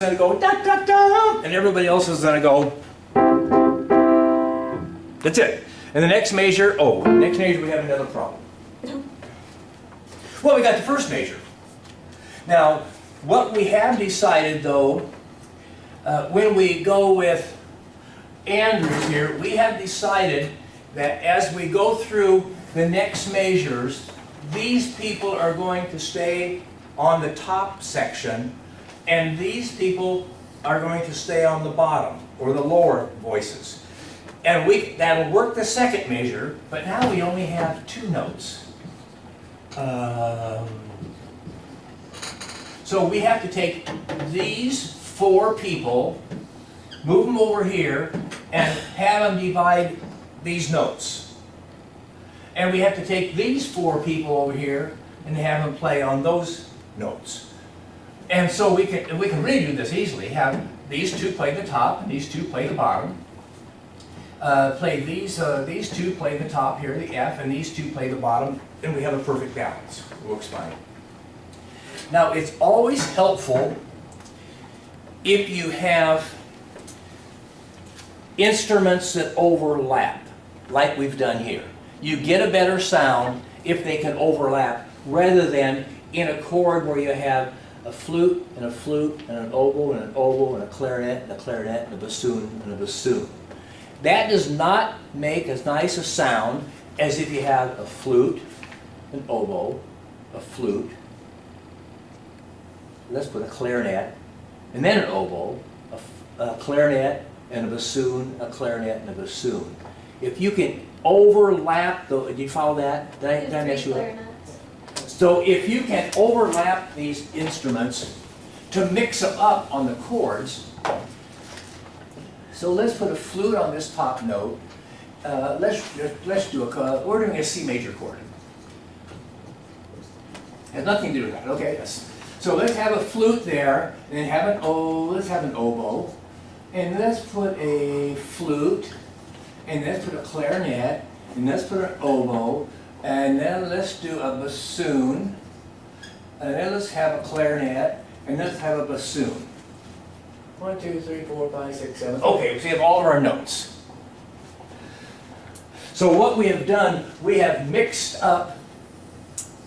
going to go da da da, and everybody else is going to go. That's it. And the next measure, we have another problem. Well, we got the first measure. Now, what we have decided though, when we go with Andrews here, we have decided that as we go through the next measures, these people are going to stay on the top section, and these people are going to stay on the bottom, or the lower voices. And that'll work the second measure, but now we only have two notes. So we have to take these four people, move them over here, and have them divide these notes. And we have to take these four people over here and have them play on those notes. And so we can really do this easily. Have these two play the top, and these two play the bottom. Play these two play the top here, the F, and these two play the bottom, and we have a perfect balance. It works fine. Now, it's always helpful if you have instruments that overlap, like we've done here. You get a better sound if they can overlap, rather than in a chord where you have a flute, and an oboe, and an oboe, and a clarinet, and a bassoon, and a bassoon. That does not make as nice a sound as if you have a flute, an oboe, a flute. Let's put a clarinet, and then an oboe, a clarinet, and a bassoon, a clarinet, and a bassoon. If you can overlap, do you follow that? Did I mess you up? So if you can overlap these instruments to mix them up on the chords. So let's put a flute on this top note. Let's do we're doing a C major chord. Has nothing to do with that. Okay, yes. So let's have a flute there, and then let's have an oboe, and let's put a flute, and let's put a clarinet, and let's put an oboe, and then let's do a bassoon, and then let's have a clarinet, and let's have a bassoon. 1, 2, 3, 4, 5, 6, 7. Okay, so we have all of our notes. So what we have done, we have mixed up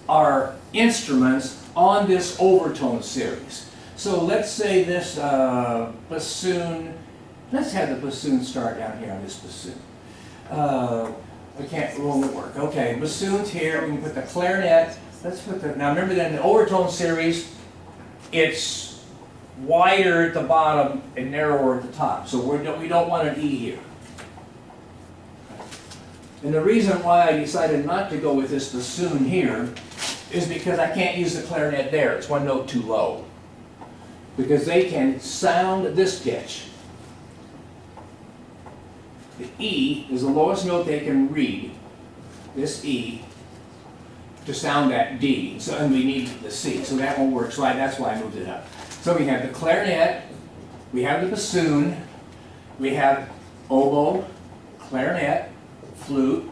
our instruments on this overtone series. So let's say this bassoon, let's have the bassoon start down here on this bassoon. It won't work. Okay, bassoon's here, we can put the clarinet, now remember that in the overtone series, it's wider at the bottom and narrower at the top. So we don't want an E here. And the reason why I decided not to go with this bassoon here is because I can't use the clarinet there. It's one note too low. Because they can sound this pitch. The E is the lowest note they can read, this E, to sound that D. So, and we need the C, so that won't work. So that's why I moved it up. So we have the clarinet, we have the bassoon, we have oboe, clarinet, flute.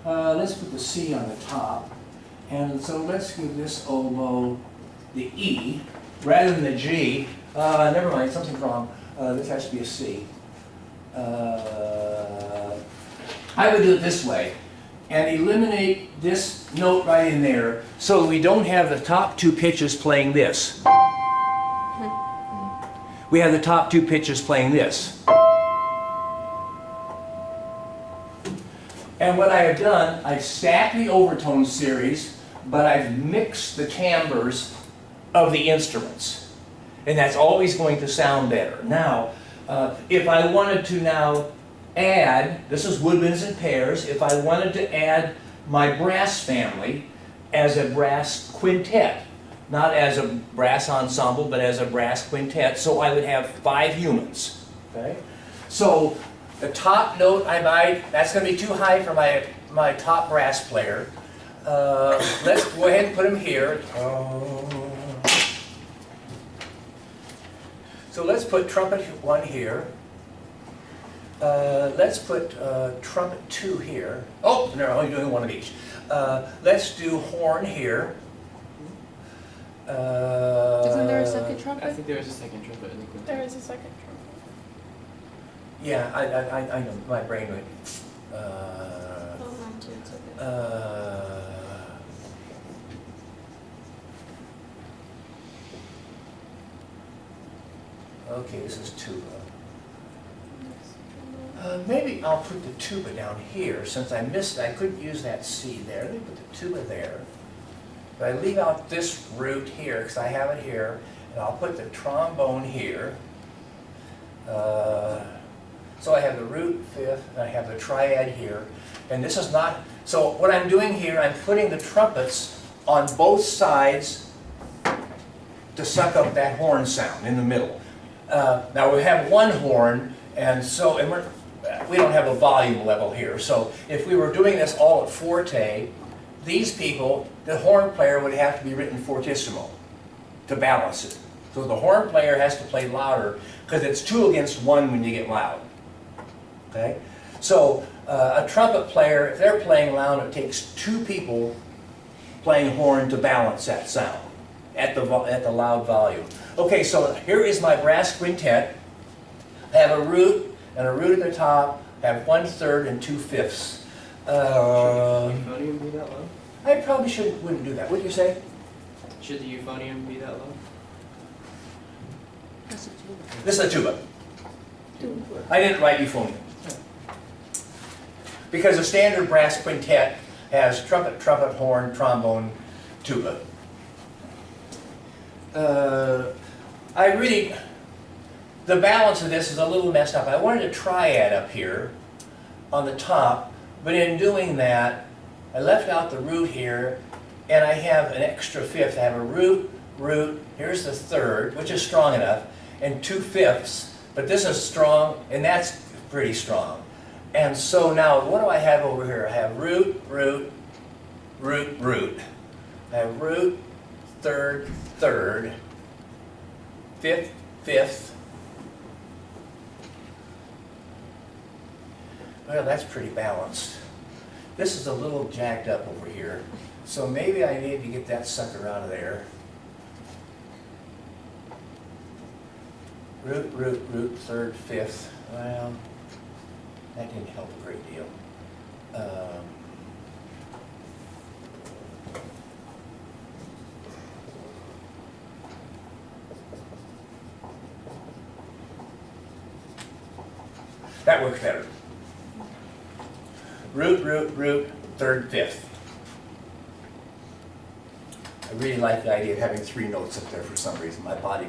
Let's put the C on the top. And so let's give this oboe the E rather than the G. Never mind, something's wrong. This has to be a C. I would do it this way and eliminate this note right in there so we don't have the top two pitches playing this. We have the top two pitches playing this. And what I have done, I've stacked the overtone series, but I've mixed the timbres of the instruments. And that's always going to sound better. Now, if I wanted to now add, this is woodwinds and pairs, if I wanted to add my brass family as a brass quintet, not as a brass ensemble, but as a brass quintet, so I would have 5 humans. Okay? So the top note that's going to be too high for my top brass player. Let's go ahead and put him here. So let's put trumpet 1 here. Let's put trumpet 2 here. Oh, no, I'm only doing one of each. Let's do horn here. Isn't there a second I trumpet? think there is a second trumpet in the quintet. There is a second trumpet. Yeah, I know, my brain went, Hold on to it, it's okay. Okay, this is tuba. Maybe I'll put the tuba down here, since I missed, I couldn't use that C there. Let me put the tuba there. But I leave out this root here, because I have it here, and I'll put the trombone here. So I have the root, fifth, and I have the triad here. And this is not, so what I'm doing here, I'm putting the trumpets on both sides to suck up that horn sound in the middle. Now we have one horn, and so, and we don't have a volume level here, so if we were doing this all at forte, these people, the horn player would have to be written fortissimo to balance it. So the horn player has to play louder, because it's 2 against 1 when you get loud. Okay? So a trumpet player, if they're playing loud, it takes 2 people playing horn to balance that sound at the loud volume. Okay, so here is my brass quintet. I have a root and a root at the top. I have 1/3 and 2/5. Should the euphonium be that low? I probably wouldn't do that. What'd you say? Should the euphonium be that low? That's a tuba. This is a tuba. I didn't write euphonium. Because a standard brass quintet has trumpet, trumpet, horn, trombone, tuba. The balance of this is a little messed up. I wanted a triad up here on the top, but in doing that, I left out the root here, and I have an extra fifth. I have a root, root, here's the third, which is strong enough, and 2/5, but this is strong, and that's pretty strong. And so now, what do I have over here? I have root, root, root, root. I have root, third, third, fifth, fifth. Well, that's pretty balanced. This is a little jacked up over here, so maybe I need to get that sucker out of there. Root, root, root, third, fifth. Well, that didn't help a great deal. That works better. Root, root, root, third, fifth. I really like the idea of having 3 notes up there for some reason. My body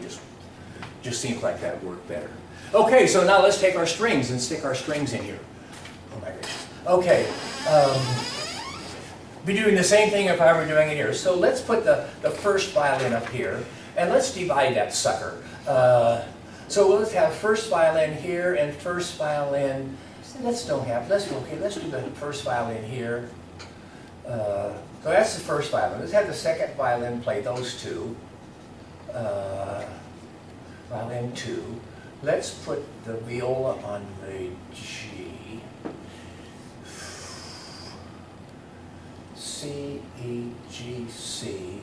just seems like that would work better. Okay, so now let's take our strings and stick our strings in here. Oh my goodness. Okay. Be doing the same thing if I were doing it here. So let's put the first violin up here, and let's divide that sucker. So let's have first violin here and first violin. Let's do the first violin here. So that's the first violin. Let's have the second violin play those 2. Violin 2. Let's put the viola on the G. C, E, G, C,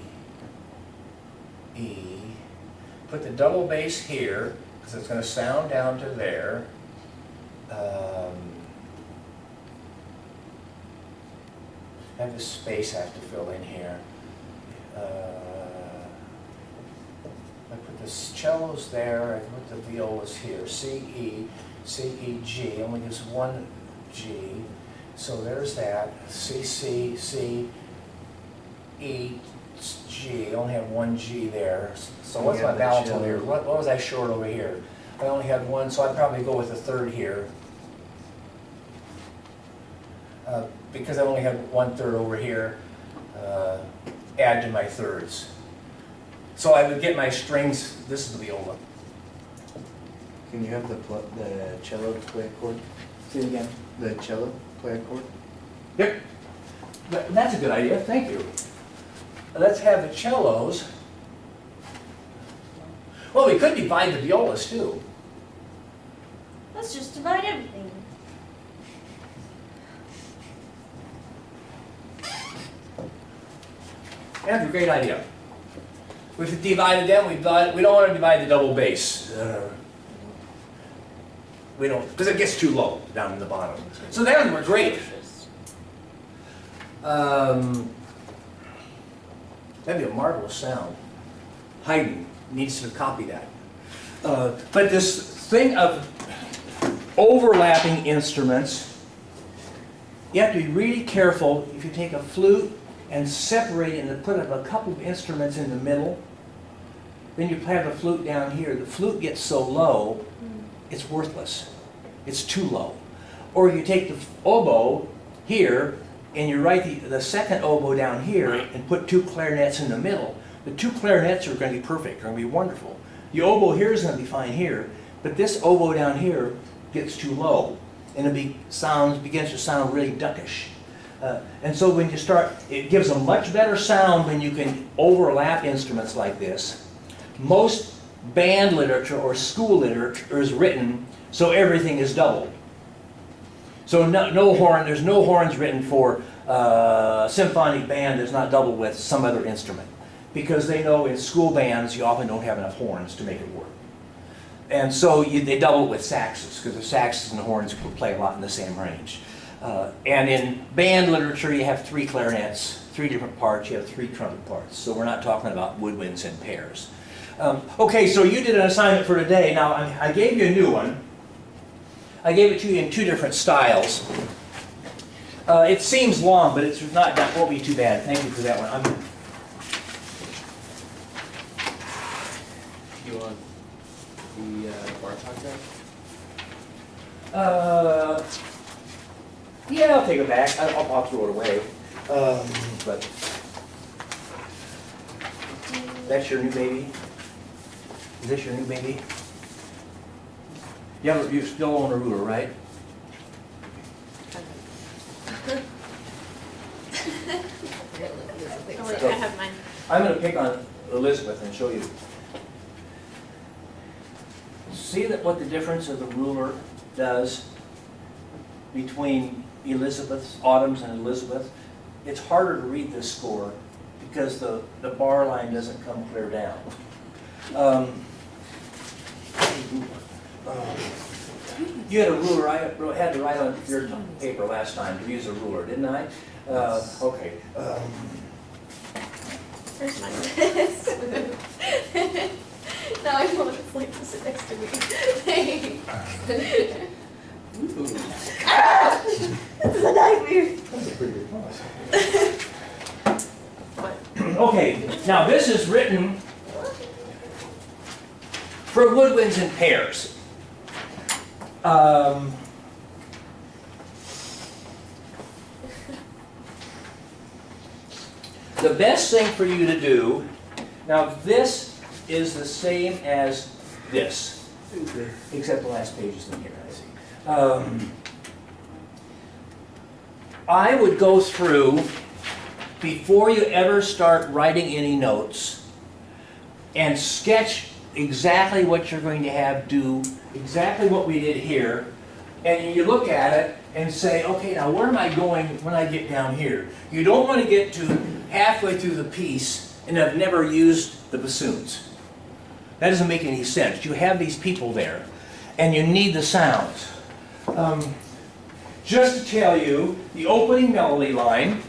E. Put the double bass here, because it's going to sound down to there. Have the space I have to fill in here. I put the cellos there, I put the violas here. C, E, G, only gives 1 G. So there's that. C, C, C, E, G. I only have 1 G there. So what's my balance over here? What was I short over here? I only had 1, so I'd probably go with the third here. Because I only had 1/3 over here, add to my thirds. So I would get my strings, this is the viola. Can you have the cello play a chord? See it again? The cello play a chord? Yep. That's a good idea, thank you. Let's have the cellos. Well, we could divide the violas too. Let's just divide everything. That's a great idea. We've divided them, we don't want to divide the double bass. We don't, because it gets too low down in the bottom. So that were great. That'd be a marvelous sound. Haydn needs to copy that. But this thing of overlapping instruments, you have to be really careful if you take a flute and separate it and put a couple of instruments in the middle. Then you have the flute down here. The flute gets so low, it's worthless. It's too low. Or you take the oboe here and you write the second oboe down here and put two clarinets in the middle. The two clarinets are going to be perfect, they're going to be wonderful. The oboe here is going to be fine here, but this oboe down here gets too low and it begins to sound really duckish. And so when you start, it gives a much better sound when you can overlap instruments like this. Most band literature or school literature is written so everything is doubled. So no horn, there's no horns written for symphonic band that's not doubled with some other instrument. Because they know in school bands you often don't have enough horns to make it work. And so they double it with saxes, because the saxes and the horns will play a lot in the same range. And in band literature you have 3 clarinets, 3 different parts, you have 3 trumpet parts. So we're not talking about woodwinds in pairs. Okay, so you did an assignment for today. Now I gave you a new one. I gave it to you in 2 different styles. It seems long, but it's not, that won't be too bad. Thank you for that one. You want the bar talk track? Yeah, I'll take it back. I'll throw it away. But that's your new baby? Is this your new baby? You still own a ruler, right? Oh wait, I have mine. I'm going to pick on Elizabeth and show you. See what the difference of the ruler does between Elizabeth's, Autumn's and Elizabeth? It's harder to read this score because the bar line doesn't come clear down. You had a ruler, I had to write on your paper last time to use a ruler, didn't I? Okay. Where's mine? Now I know what it's like to sit next to me. Ooh. Ah! This is a nightmare. That's a pretty good boss. What? Okay, now this is written for woodwinds in pairs. The best thing for you to do, now this is the same as this, except the last page is in here, I see. I would go through, before you ever start writing any notes, and sketch exactly what you're going to have do, exactly what we did here, and you look at it and say, okay, now where am I going when I get down here? You don't want to get to halfway through the piece and have never used the bassoons. That doesn't make any sense. You have these people there, and you need the sounds. Just to tell you, the opening melody line,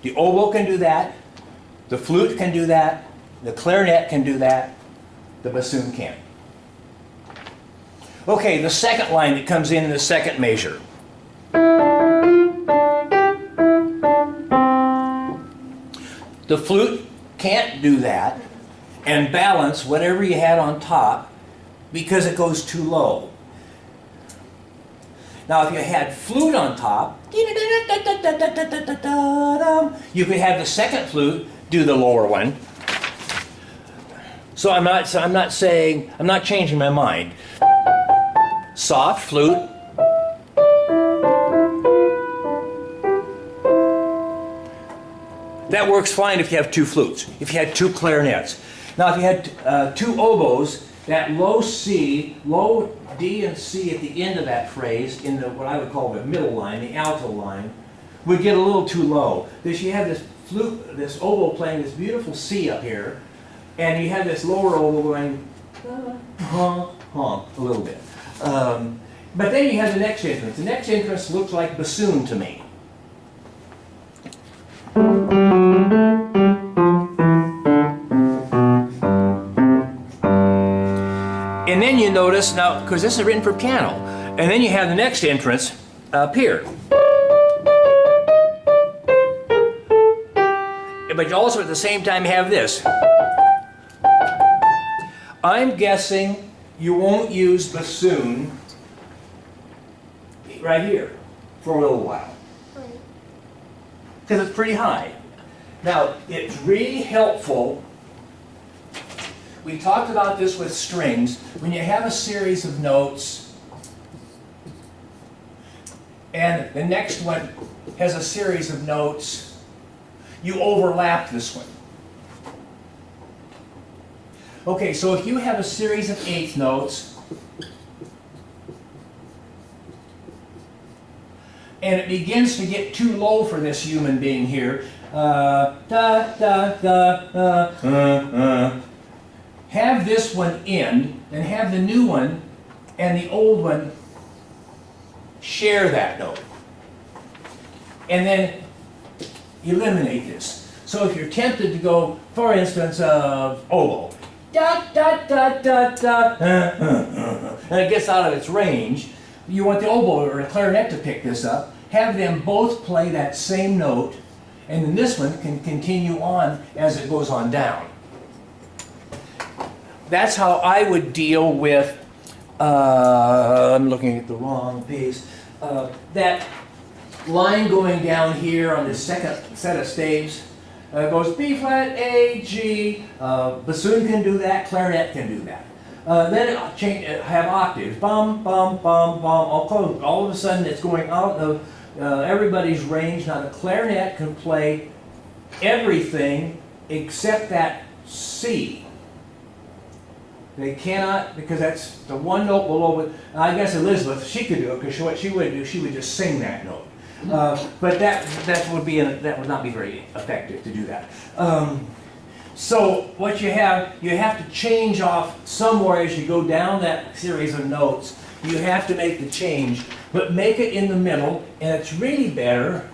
the oboe can do that, the flute can do that, the clarinet can do that, the bassoon can't. Okay, the second line that comes in the second measure. The flute can't do that and balance whatever you had on top because it goes too low. Now if you had flute on top, you could have the second flute do the lower one. So I'm not changing my mind. Soft flute. That works fine if you have 2 flutes, if you had 2 clarinets. Now, if you had two oboes, that low C, low D and C at the end of that phrase, in the what I would call the middle line, the alto line, would get a little too low. Because you have this flute, this oboe playing this beautiful C up here, and you have this lower oboe going honk, honk a little bit. But then you have the next entrance. The next entrance looks like bassoon to me. And then you notice, now, because this is written for piano, and then you have the next entrance up here. But you also at the same time have this. I'm guessing you won't use bassoon right here for a little while. Because it's pretty high. Now, it's really helpful. We talked about this with strings. When you have a series of notes, and the next one has a series of notes, you overlap this one. Okay, so if you have a series of eighth notes, and it begins to get too low for this human being here, have this one end, and have the new one and the old one share that note. And then eliminate this. So if you're tempted to go, for instance, oboe, da da da da da, and it gets out of its range, you want the oboe or the clarinet to pick this up, have them both play that same note, and then this one can continue on as it goes on down. That's how I would deal with, I'm looking at the wrong piece, that line going down here on this second set of staves goes B flat, A, G, bassoon can do that, clarinet can do that. Then have octaves, bum, bum, bum, bum, all of a sudden it's going out of everybody's range. Now the clarinet can play everything except that C. They cannot, because that's the one note below, but I guess Elizabeth, she could do it, because what she would do, she would just sing that note. But that would not be very effective to do that. So what you have to change off somewhere as you go down that series of notes. You have to make the change, but make it in the middle, and it's really better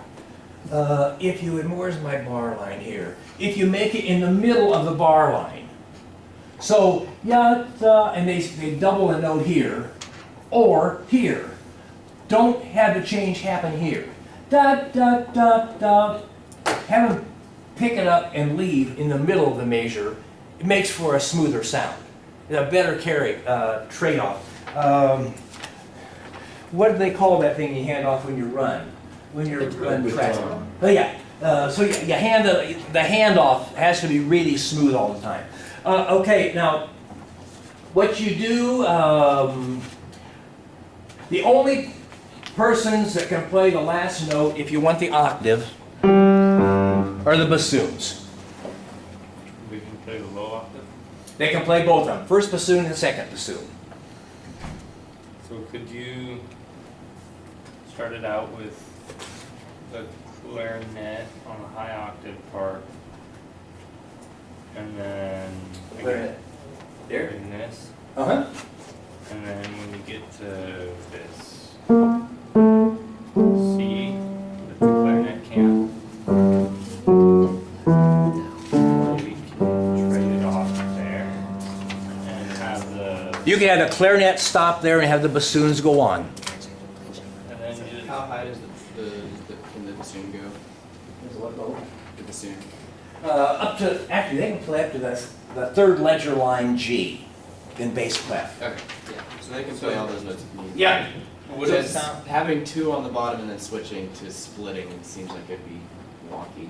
if you would, where's my bar line here? If you make it in the middle of the bar line. So, ya, da, and they double a note here, or here. Don't have the change happen here. Da, da, da, da. Have them pick it up and leave in the middle of the measure. It makes for a smoother sound. A better trade-off. What do they call that thing you hand off when you run? When you're running track? Oh yeah. So you hand the handoff has to be really smooth all the time. Okay, now what you do, the only persons that can play the last note, if you want the octave, are the bassoons. We can play the low octave. They can play both of them, first bassoon and second bassoon. So could you start it out with the clarinet on the high octave part, and then Clarinet. There? in this, Uh-huh. and then when you get to this C that the clarinet can't, we can trade it off there and have the, You can have the clarinet stop there and have the bassoons go on. and then you How high does can the bassoon go? The bassoon. Up to, actually, they can play up to the third ledger line G in bass clef. Okay, yeah. So they can play all those notes if needed. Yeah. what does it Just sound? having two on the bottom and then switching to splitting seems like it'd be wonky.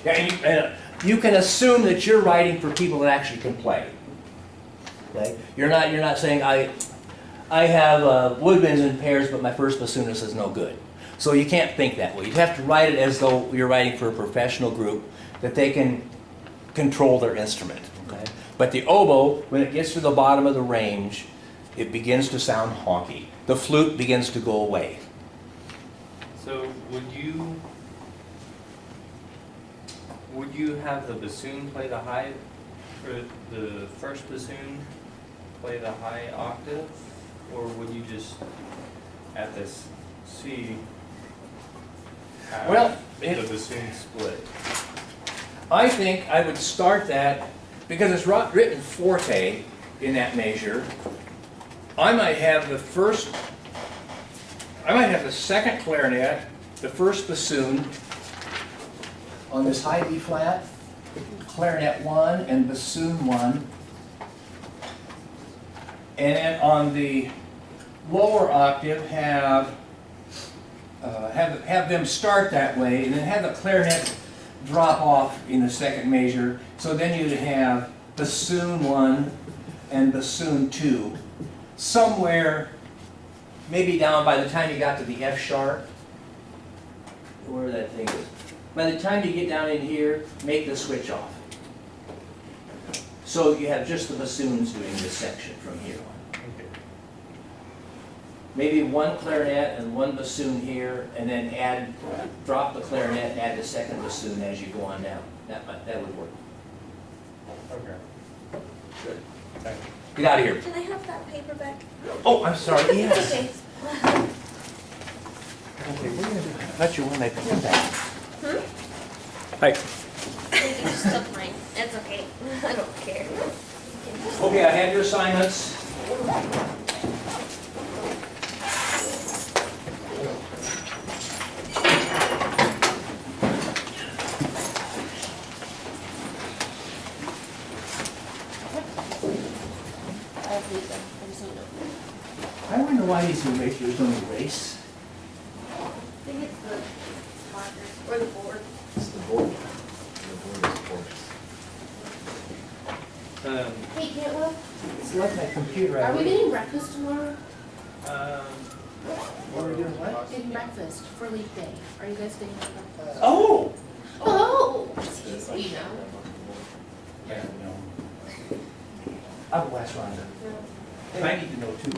Yeah, and you can assume that you're writing for people that actually can play. Okay? You're not saying I have woodwinds in pairs, but my first bassoonist is no good. So you can't think that way. You have to write it as though you're writing for a professional group that they can control their instrument. Okay? But the oboe, when it gets to the bottom of the range, it begins to sound honky. The flute begins to go away. So would you have the bassoon play the high, or the first bassoon play the high octave? Or would you just, at this C, have Well, the bassoon split? I think I would start that, because it's written forte in that measure. I might have the second clarinet, the first bassoon on this high B flat, clarinet 1 and bassoon 1. And then on the lower octave have them start that way, and then have the clarinet drop off in the second measure. So then you'd have bassoon 1 and bassoon 2, somewhere maybe down by the time you got to the F sharp, where that thing is. By the time you get down in here, make the switch off. So you have just the bassoons doing this section from here on. Okay. Maybe one clarinet and one bassoon here, and then drop the clarinet and add the second bassoon as you go on down. That would work. Okay. Good. Thank you. Get out of here. Can I have that paper back? Oh, I'm sorry, yes. Okay. Okay, we're gonna do, I thought you wanted my pen back. Hi. You just took mine. That's okay. I don't care. Okay, I have your assignments. I wonder why these erasers don't erase. I think it's the marker or the board. It's the board. The board is forced. Hey, Cantwell, It's like my computer. are we getting breakfast tomorrow? What are we doing, what? Getting breakfast for Leap Day. Are you guys getting breakfast? Oh! Oh! You know. Yeah, no. I'll ask Rhonda. And I need to know too.